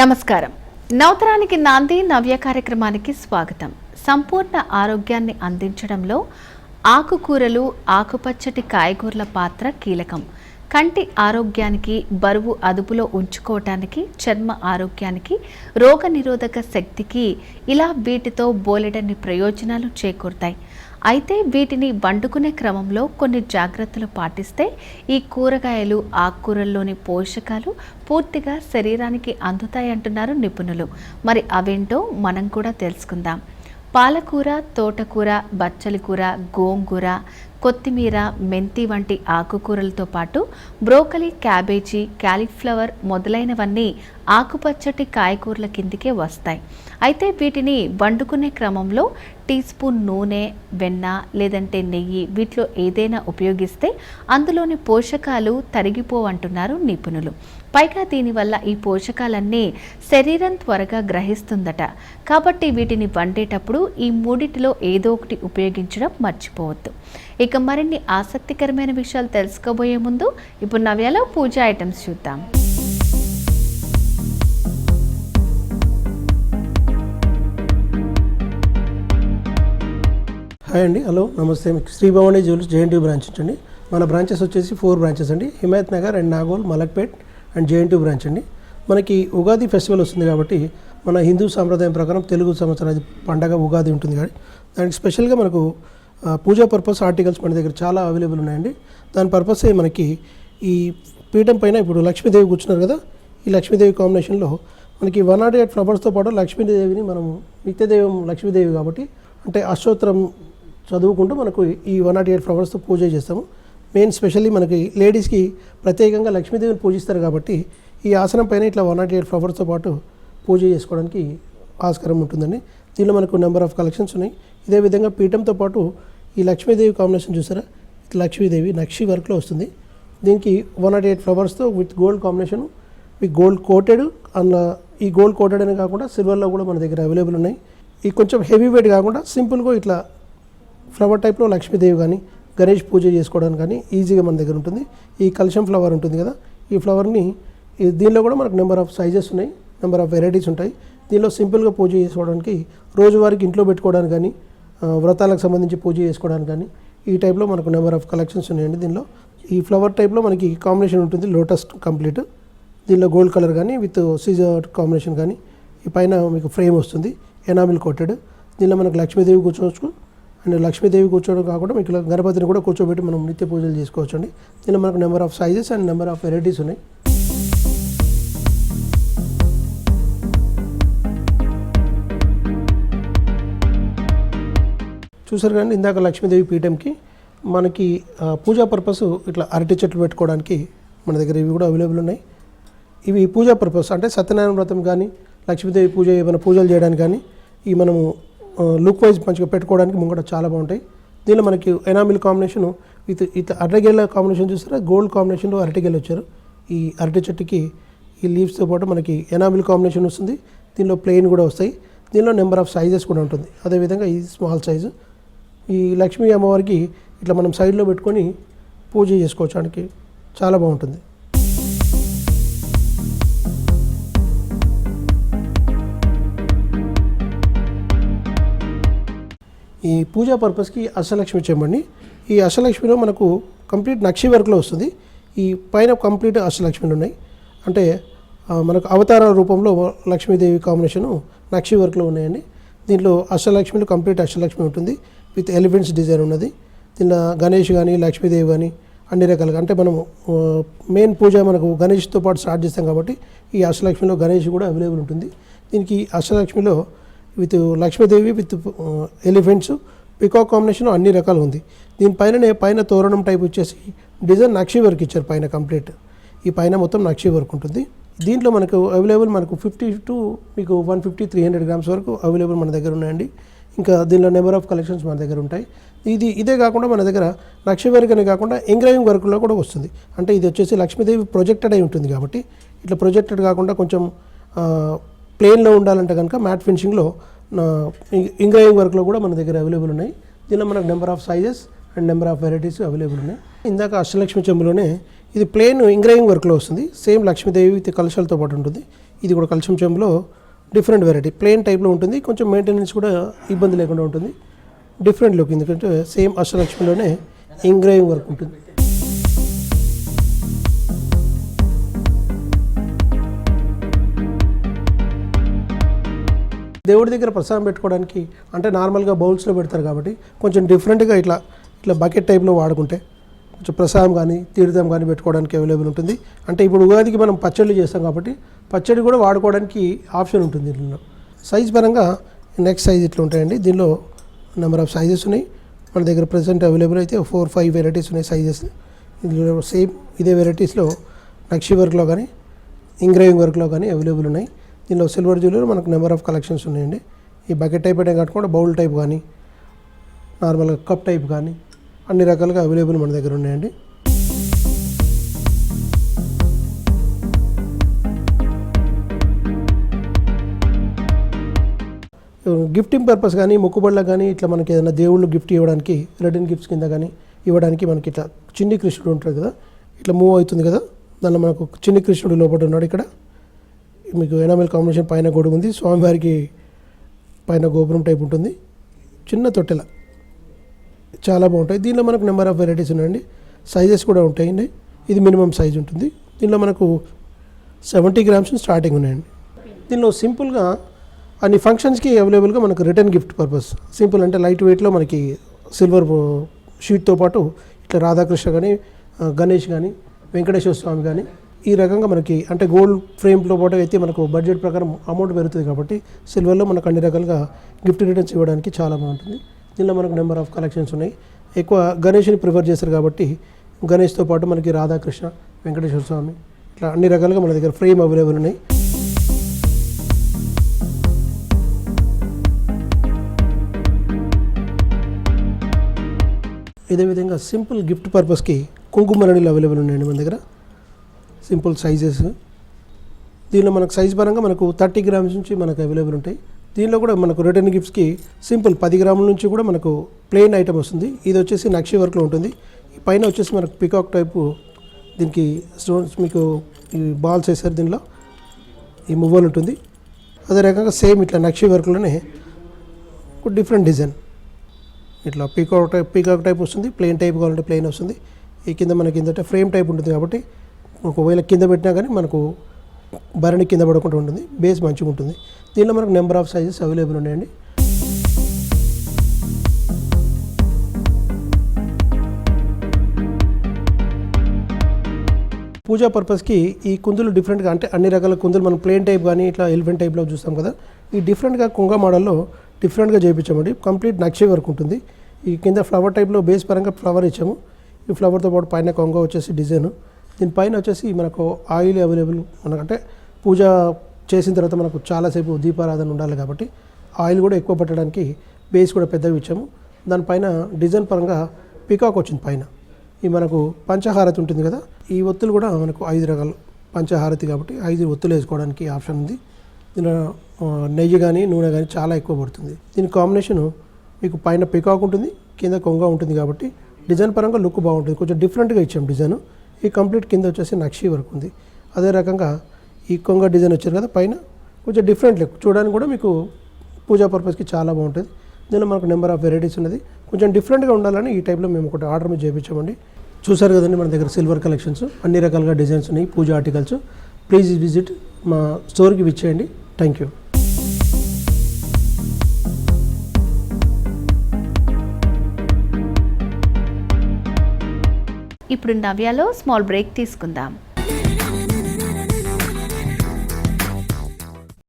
నమస్కారం. నవతరానికి నాంది నవ్య కార్యక్రమానికి స్వాగతం. సంపూర్ణ ఆరోగ్యాన్ని అందించడంలో ఆకుకూరలు, ఆకుపచ్చటి కాయగూరల పాత్ర కీలకం. కంటి ఆరోగ్యానికి, బరువు అదుపులో ఉంచుకోవటానికి, చర్మ ఆరోగ్యానికి, రోగనిరోధక శక్తికి ఇలా వీటితో బోలెడన్ని ప్రయోజనాలు చేకూరుతాయి. అయితే వీటిని వండుకునే క్రమంలో కొన్ని జాగ్రత్తలు పాటిస్తే ఈ కూరగాయలు, ఆకుకూరల్లోని పోషకాలు పూర్తిగా శరీరానికి అందుతాయంటున్నారు నిపుణులు. మరి అవేంటో మనం కూడా తెలుసుకుందాం. పాలకూర, తోటకూర, బచ్చలి కూర, గోంగూర, కొత్తిమీర, మెంతి వంటి ఆకుకూరలతో పాటు బ్రోకలీ, క్యాబేజీ, క్యాలీఫ్లవర్ మొదలైనవన్నీ ఆకుపచ్చటి కాయగూరల కిందికే వస్తాయి. అయితే వీటిని వండుకునే క్రమంలో టీ స్పూన్ నూనె, వెన్న లేదంటే నెయ్యి వీటిలో ఏదైనా ఉపయోగిస్తే అందులోని పోషకాలు తరిగిపోవంటున్నారు నిపుణులు. పైగా దీనివల్ల ఈ పోషకాలన్నీ శరీరం త్వరగా గ్రహిస్తుందట. కాబట్టి వీటిని వండేటప్పుడు ఈ మూడిటిలో ఏదో ఒకటి ఉపయోగించడం మర్చిపోవద్దు. ఇక మరిన్ని ఆసక్తికరమైన విషయాలు తెలుసుకోబోయే ముందు ఇప్పుడు నవ్యాలో పూజ ఐటమ్స్ చూద్దాం. హాయ్ అండి, హలో, నమస్తే. Sri Bhavani jewellers JNT branch అండి. మన బ్రాంచెస్ వచ్చేసి 4 బ్రాంచెస్ అండి. Himayat Nagar and Nagole, Malakpet and JNT branch అండి. మనకి ఉగాది ఫెస్టివల్ వస్తుంది కాబట్టి మన హిందూ సాంప్రదాయం ప్రకారం తెలుగు సంవత్సరాది పండగ ఉగాది ఉంటుంది కానీ దానికి స్పెషల్గా మనకు పూజా పర్పస్ ఆర్టికల్స్ మన దగ్గర చాలా అవైలబుల్ ఉన్నాయండి. దాని పర్పస్ మనకి ఈ పీఠం పైన ఇప్పుడు లక్ష్మీదేవి కూర్చున్నారు కదా, ఈ లక్ష్మీదేవి కాంబినేషన్లో మనకి 108 ఫ్లవర్స్తో పాటు లక్ష్మీదేవిని మనము నిత్యదేవం లక్ష్మీదేవి కాబట్టి అంటే అష్టోత్తరం చదువుకుంటూ మనకు ఈ 108 ఫ్లవర్స్తో పూజ చేస్తాము. మెయిన్ స్పెషల్లీ మనకి లేడీస్కి ప్రత్యేకంగా లక్ష్మీదేవిని పూజిస్తారు కాబట్టి ఈ ఆసనం పైన ఇట్లా 108 ఫ్లవర్స్తో పాటు పూజ చేసుకోవడానికి ఆస్కారం ఉంటుందండి. దీనిలో మనకు నెంబర్ ఆఫ్ కలెక్షన్స్ ఉన్నాయి. ఇదే విధంగా పీఠంతో పాటు ఈ లక్ష్మీదేవి కాంబినేషన్ చూసారా, లక్ష్మీదేవి నక్షి వర్క్లో వస్తుంది. దీనికి 108 ఫ్లవర్స్తో with gold combination, with gold coated. అందులో ఈ గోల్డ్ కోటెడ్ అనే కాకుండా సిల్వర్లో కూడా మన దగ్గర అవైలబుల్ ఉన్నాయి. ఈ కొంచెం హెవీ వెయిట్ కాకుండా సింపుల్గా ఇట్లా ఫ్లవర్ టైప్లో లక్ష్మీదేవి కానీ గణేష్ పూజ చేసుకోవడానికి కానీ ఈజీగా మన దగ్గర ఉంటుంది. ఈ కలశం ఫ్లవర్ ఉంటుంది కదా, ఈ ఫ్లవర్ని దీనిలో కూడా మనకు నెంబర్ ఆఫ్ సైజెస్ ఉన్నాయి, నెంబర్ ఆఫ్ వెరైటీస్ ఉంటాయి. దీనిలో సింపుల్గా పూజ చేసుకోవడానికి, రోజువారికి ఇంట్లో పెట్టుకోవడానికి కానీ, వ్రతాలకు సంబంధించి పూజ చేసుకోవడానికి కానీ ఈ టైప్లో మనకు నెంబర్ ఆఫ్ కలెక్షన్స్ ఉన్నాయండి. దీనిలో ఈ ఫ్లవర్ టైప్లో మనకి కాంబినేషన్ ఉంటుంది, లోటస్ కంప్లీట్. దీనిలో గోల్డ్ కలర్ కానీ విత్ సీజర్ కాంబినేషన్ కానీ, ఈ పైన మీకు ఫ్రేమ్ వస్తుంది ఎనామిల్ కోటెడ్. దీనిలో మనకు లక్ష్మీదేవి కూర్చోవచ్చు అండ్ లక్ష్మీదేవి కూర్చోవడం కాకుండా మీకు గణపతిని కూడా కూర్చోబెట్టి మనం నిత్య పూజలు చేసుకోవచ్చు అండి. దీనిలో మనకు number of sizes and number of varieties ఉన్నాయి. చూసారు కానీ ఇందాక లక్ష్మీదేవి పీఠంకి మనకి పూజా పర్పస్ ఇట్లా అరటి చెట్లు పెట్టుకోవడానికి మన దగ్గర ఇవి కూడా అవైలబుల్ ఉన్నాయి. ఇవి పూజా పర్పస్ అంటే సత్యనారాయణ వ్రతం కానీ, లక్ష్మీదేవి పూజ ఏమైనా పూజలు చేయడానికి కానీ ఈ మనము లుక్ వైజ్ మంచిగా పెట్టుకోవడానికి ముంగట చాలా బాగుంటాయి. దీనిలో మనకి ఎనామిల్ కాంబినేషన్ విత్ అరటిగేళ్ళ కాంబినేషన్ చూస్తారా, గోల్డ్ కాంబినేషన్లో అరటిగేళ్ళు వచ్చారు. ఈ అరటి చెట్టుకి ఈ లీవ్స్తో పాటు మనకి ఎనామిల్ కాంబినేషన్ వస్తుంది. దీనిలో ప్లెయిన్ కూడా వస్తాయి. దీనిలో నెంబర్ ఆఫ్ సైజెస్ కూడా ఉంటుంది. అదేవిధంగా ఈ స్మాల్ సైజు ఈ లక్ష్మీ అమ్మవారికి ఇట్లా మనం సైడ్లో పెట్టుకొని పూజ చేసుకోవడానికి చాలా బాగుంటుంది. ఈ పూజా పర్పస్కి అష్టలక్ష్మి చెంబండి. ఈ అష్టలక్ష్మిలో మనకు కంప్లీట్ నక్షి వర్క్లో వస్తుంది. ఈ పైన కంప్లీట్ అష్టలక్ష్మిలు ఉన్నాయి. అంటే మనకు అవతార రూపంలో లక్ష్మీదేవి కాంబినేషను నక్షి వర్క్లో ఉన్నాయండి. దీంట్లో అష్టలక్ష్మిలో కంప్లీట్ అష్టలక్ష్మి ఉంటుంది విత్ ఎలిఫెంట్స్ డిజైన్ ఉన్నది. దీనిలో గణేష్ కానీ లక్ష్మీదేవి కానీ అన్ని రకాలుగా అంటే మనము మెయిన్ పూజ మనకు గణేష్తో పాటు స్టార్ట్ చేస్తాం కాబట్టి ఈ అష్టలక్ష్మిలో గణేష్ కూడా అవైలబుల్ ఉంటుంది. దీనికి అష్టలక్ష్మిలో with Lakshmidevi with elephants peacock combination అన్ని రకాలు ఉంది. దీనిపైన పైన తోరణం టైప్ వచ్చేసి డిజైన్ నక్షి వర్క్ ఇచ్చారు పైన కంప్లీట్. ఈ పైన మొత్తం నక్షి వర్క్ ఉంటుంది. దీంట్లో మనకు అవైలబుల్ మనకు 50 to మీకు 150-300 గ్రామ్స్ వరకు అవైలబుల్ మన దగ్గర ఉన్నాయండి. ఇంకా దీనిలో నెంబర్ ఆఫ్ కలెక్షన్స్ మన దగ్గర ఉంటాయి. ఇదే కాకుండా మన దగ్గర నక్షి వర్క్ అనే కాకుండా ఎంగ్రేవింగ్ వర్క్లో కూడా వస్తుంది. అంటే ఇది వచ్చేసి లక్ష్మీదేవి ప్రొజెక్టెడ్ అయి ఉంటుంది కాబట్టి ఇట్లా ప్రొజెక్టెడ్ కాకుండా కొంచెం ప్లెయిన్లో ఉండాలంటే కనుక మ్యాట్ ఫినిషింగ్లో ఎంగ్రేవింగ్ వర్క్లో కూడా మన దగ్గర అవైలబుల్ ఉన్నాయి. దీనిలో మనకు number of sizes and number of varieties available ఉన్నాయి. ఇందాక అష్టలక్ష్మి చెంబులోనే ఇది ప్లెయిన్ ఎంగ్రేవింగ్ వర్క్లో వస్తుంది. సేమ్ లక్ష్మీదేవి విత్ కలశాలతో పాటు ఉంటుంది. ఇది కూడా కల్షం చెంబులో డిఫరెంట్ వెరైటీ, ప్లెయిన్ టైప్లో ఉంటుంది, కొంచెం మెయింటెనెన్స్ కూడా ఇబ్బంది లేకుండా ఉంటుంది. డిఫరెంట్ లుక్, ఎందుకంటే సేమ్ అష్టలక్ష్మిలోనే ఎంగ్రేవింగ్ వర్క్ ఉంటుంది. దేవుడి దగ్గర ప్రసాదం పెట్టుకోవడానికి అంటే నార్మల్గా బౌల్స్లో పెడతారు కాబట్టి కొంచెం డిఫరెంట్గా ఇట్లా బకెట్ టైప్లో వాడుకుంటే కొంచెం ప్రసాదం కానీ తీర్థం కానీ పెట్టుకోవడానికి అవైలబుల్ ఉంటుంది. అంటే ఇప్పుడు ఉగాదికి మనం పచ్చళ్ళు చేస్తాం కాబట్టి పచ్చడి కూడా వాడుకోవడానికి ఆప్షన్ ఉంటుంది దీనిలో. సైజ్ పరంగా నెక్స్ట్ సైజ్ ఇట్లా ఉంటాయండి. దీనిలో నెంబర్ ఆఫ్ సైజెస్ ఉన్నాయి మన దగ్గర ప్రజెంట్ అవైలబుల్ అయితే 4-5 వెరైటీస్ ఉన్నాయి సైజెస్. ఇందులో సేమ్ ఇదే వెరైటీస్లో నక్షి వర్క్లో కానీ ఎంగ్రేవింగ్ వర్క్లో కానీ అవైలబుల్ ఉన్నాయి. దీనిలో సిల్వర్ జ్యువెలరీ మనకు నెంబర్ ఆఫ్ కలెక్షన్స్ ఉన్నాయండి. ఈ బకెట్ టైప్ అంటే కాకుండా బౌల్ టైప్ కానీ నార్మల్గా కప్ టైప్ కానీ అన్ని రకాలుగా అవైలబుల్ మన దగ్గర ఉన్నాయండి. గిఫ్టింగ్ పర్పస్ కానీ మొక్కుబళ్ళకు కానీ ఇట్లా మనకి ఏదైనా దేవుళ్ళు గిఫ్ట్ ఇవ్వడానికి రిటర్న్ గిఫ్ట్స్ కింద కానీ ఇవ్వడానికి మనకి ఇట్లా చిన్ని కృష్ణుడు ఉంటుంది కదా, ఇట్లా మూవ్ అవుతుంది కదా, దానిలో మనకు చిన్ని కృష్ణుడు లోపల ఉన్నాడు. ఇక్కడ మీకు ఎనామిల్ కాంబినేషన్ పైన గొడుగు ఉంది, స్వామివారికి పైన గోపురం టైప్ ఉంటుంది, చిన్న తొట్టెల చాలా బాగుంటాయి. దీనిలో మనకు నెంబర్ ఆఫ్ వెరైటీస్ ఉన్నాయండి, సైజెస్ కూడా ఉంటాయండి. ఇది మినిమం సైజ్ ఉంటుంది. దీనిలో మనకు 70 గ్రామ్స్ స్టార్టింగ్ ఉన్నాయండి. దీనిలో సింపుల్గా అన్ని ఫంక్షన్స్కి అవైలబుల్గా మనకు రిటర్న్ గిఫ్ట్ పర్పస్ సింపుల్ అంటే లైట్ వెయిట్లో మనకి సిల్వర్ షీట్తో పాటు ఇట్లా రాధాకృష్ణ కానీ గణేష్ కానీ వెంకటేశ్వర స్వామి కానీ ఈ రకంగా మనకి అంటే గోల్డ్ ఫ్రేమ్తో పాటు అయితే మనకు బడ్జెట్ ప్రకారం అమౌంట్ పెరుగుతుంది కాబట్టి సిల్వర్లో మనకు అన్ని రకాలుగా గిఫ్ట్ రిటర్న్స్ ఇవ్వడానికి చాలా బాగుంటుంది. దీనిలో మనకు నెంబర్ ఆఫ్ కలెక్షన్స్ ఉన్నాయి. ఎక్కువ గణేష్ని ప్రిఫర్ చేస్తారు కాబట్టి గణేష్తో పాటు మనకి రాధాకృష్ణ వెంకటేశ్వర స్వామి ఇట్లా అన్ని రకాలుగా మన దగ్గర ఫ్రేమ్ అవైలబుల్ ఉన్నాయి. ఇదే విధంగా సింపుల్ గిఫ్ట్ పర్పస్కి కుంకుమరణిలు అవైలబుల్ ఉన్నాయండి మన దగ్గర, సింపుల్ సైజెస్. దీనిలో మనకు సైజ్ పరంగా మనకు 30 గ్రామ్స్ నుంచి మనకు అవైలబుల్ ఉంటాయి. దీనిలో కూడా మనకు రిటర్న్ గిఫ్ట్స్కి సింపుల్ 10 గ్రాముల నుంచి కూడా మనకు ప్లెయిన్ ఐటమ్ వస్తుంది. ఇది వచ్చేసి నక్షి వర్క్లో ఉంటుంది. ఈ పైన వచ్చేసి మనకు పికాక్ టైపు దీనికి స్టోన్స్ మీకు ఈ బాల్స్ వేసారు, దీనిలో ఈ మువ్వలు ఉంటుంది. అదే రకంగా సేమ్ ఇట్లా నక్షి వర్క్లోనే డిఫరెంట్ డిజైన్ ఇట్లా పీకాక్ టైప్ వస్తుంది, ప్లెయిన్ టైప్ కావాలంటే ప్లెయిన్ వస్తుంది. ఈ కింద మనకి ఏంటంటే ఫ్రేమ్ టైప్ ఉంటుంది కాబట్టి ఒకవేళ కింద పెట్టినా కానీ మనకు భరణి కింద పడకుండా ఉంటుంది, బేస్ మంచిగా ఉంటుంది. దీనిలో మనకు నెంబర్ ఆఫ్ సైజెస్ అవైలబుల్ ఉన్నాయండి. పూజా పర్పస్కి ఈ కుందులు డిఫరెంట్గా అంటే అన్ని రకాల కుందులు మనం ప్లెయిన్ టైప్ కానీ ఇట్లా ఎలిఫెంట్ టైప్లో చూస్తాం కదా, ఈ డిఫరెంట్గా కొంగ మోడల్లో డిఫరెంట్గా చేయించామండి. కంప్లీట్ నక్షి వర్క్ ఉంటుంది. ఈ కింద ఫ్లవర్ టైప్లో బేస్ పరంగా ఫ్లవర్ ఇచ్చాము. ఈ ఫ్లవర్తో పాటు పైన కొంగ వచ్చేసి డిజైన్, దీనిపైన వచ్చేసి మనకు ఆయిల్ అవైలబుల్. మనకంటే పూజ చేసిన తర్వాత మనకు చాలాసేపు దీపారాధన ఉండాలి కాబట్టి ఆయిల్ కూడా ఎక్కువ పట్టడానికి బేస్ కూడా పెద్దవి ఇచ్చాము. దానిపైన డిజైన్ పరంగా పికాక్ వచ్చింది పైన. ఈ మనకు పంచహారతి ఉంటుంది కదా, ఈ ఒత్తులు కూడా మనకు 5 రకాలు పంచహారతి కాబట్టి 5 ఒత్తులు వేసుకోవడానికి ఆప్షన్ ఉంది. దీనిలో నెయ్యి కానీ నూనె కానీ చాలా ఎక్కువ పడుతుంది. దీని కాంబినేషను మీకు పైన పికాక్ ఉంటుంది, కింద కొంగ ఉంటుంది కాబట్టి డిజైన్ పరంగా లుక్ బాగుంటుంది. కొంచెం డిఫరెంట్గా ఇచ్చాం డిజైన్. ఈ కంప్లీట్ కింద వచ్చేసి నక్షి వర్క్ ఉంది. అదే రకంగా ఈ కొంగ డిజైన్ వచ్చారు కదా పైన, కొంచెం డిఫరెంట్ లుక్ చూడడానికి కూడా మీకు పూజా పర్పస్కి చాలా బాగుంటుంది. దీనిలో మనకు నెంబర్ ఆఫ్ వెరైటీస్ ఉన్నది. కొంచెం డిఫరెంట్గా ఉండాలని ఈ టైప్లో మేము ఒకటి ఆర్డర్ మీద చేయించామండి. చూసారు కదండి మన దగ్గర సిల్వర్ కలెక్షన్స్ అన్ని రకాలుగా డిజైన్స్ ఉన్నాయి, పూజా ఆర్టికల్స్. ప్లీజ్ విజిట్ మా స్టోర్కి విచ్చేయండి. Thank you. ఇప్పుడు నవ్యాలో స్మాల్ బ్రేక్ తీసుకుందాం.